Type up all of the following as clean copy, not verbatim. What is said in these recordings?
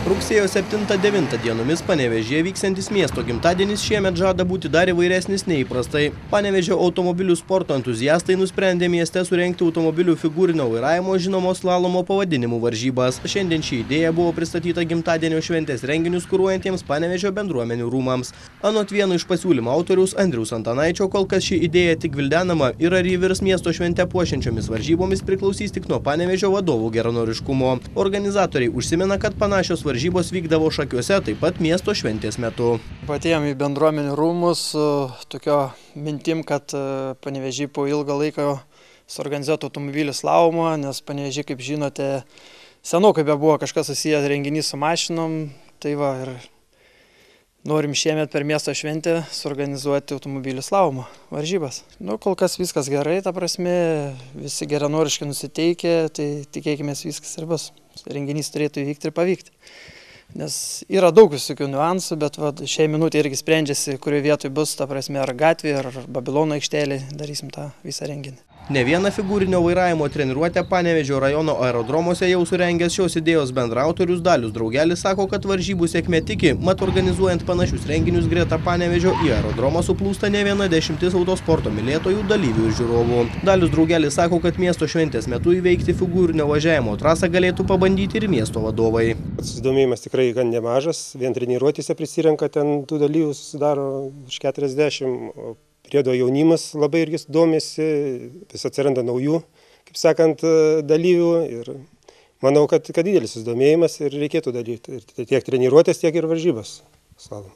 Rugsėjo 7–9 dienomis Panevėžyje vyksiantis miesto gimtadienis šiemet žada būti dar įvairesnis neįprastai. Panevėžio automobilių sporto entuziastai nusprendė mieste surengti automobilių figūrinio vairavimo žinomo slalomo pavadinimų varžybas. Šiandien ši idėja buvo pristatyta gimtadienio šventės renginius kuruojantiems Panevėžio bendruomenių rūmams. Anot vieno iš pasiūlymo autoriaus Andriaus Antanaičio, kol kas ši idėja tik vildenama ir ar ji virs miesto šventę puošiančiomis varžybomis priklausys tik nuo Panevėžio vadovų geranoriškumo. Organizatoriai užsimena, kad panašios varžybos vykdavo Šakiuose taip pat miesto šventės metu. Atėjom į bendruomenių rūmus su tokio mintim, kad Panevėžy po ilgą laiką suorganizuotų automobilių slalomą, nes Panevėžy, kaip žinote, senokai buvo kažkas susijęs renginys su mašinom, tai va ir norim šiemet per miesto šventę suorganizuoti automobilių slalomo varžybas. Kol kas viskas gerai, ta prasme, visi geranoriškai nusiteikę, tai tikėkime viskas ir bus. Renginys turėtų įvykti ir pavykti. Nes yra daug visokių niuansų, bet šiai minutė irgi sprendžiasi, kurioje vietoje bus, ta prasme, ar gatvėje, ar Babilono aikštelė, darysim tą visą renginį. Ne vieną figūrinio vairavimo treniruotę Panevėžio rajono aerodromuose jau surengęs šios idėjos bendraautorius Dalius Draugelis sako, kad varžybų sėkmė tiki, mat organizuojant panašius renginius greta Panevėžio į aerodromą suplūsta ne viena dešimtis autosporto mylėtojų, dalyvių ir žiūrovų. Dalius Draugelis sako, kad miesto šventės metu įveikti figūrinio važiavimo trasą galėtų pabandyti ir miesto vadovai. Susidomėjimas tikrai gan nemažas, vien treniruotėse prisirenka, ten tų dalyvių susidaro virš 40, priedo jaunimas labai irgi domisi, vis atsiranda naujų, kaip sakant, dalyvių ir manau, kad didelis susidomėjimas ir reikėtų daryti tiek treniruotės, tiek ir varžybas slalomą.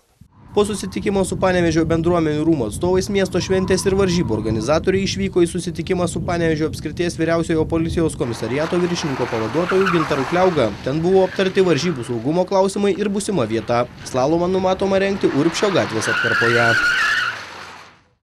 Po susitikimo su Panevėžio bendruomenių rūmų atstovais miesto šventės ir varžybų organizatoriai išvyko į susitikimą su Panevėžio apskrities vyriausiojo policijos komisariato viršininko pavaduotoju Gintaru Kliauga. Ten buvo aptarti varžybų saugumo klausimai ir būsima vieta. Slalomą numatoma rengti Urbšio gatvės atkarpoje.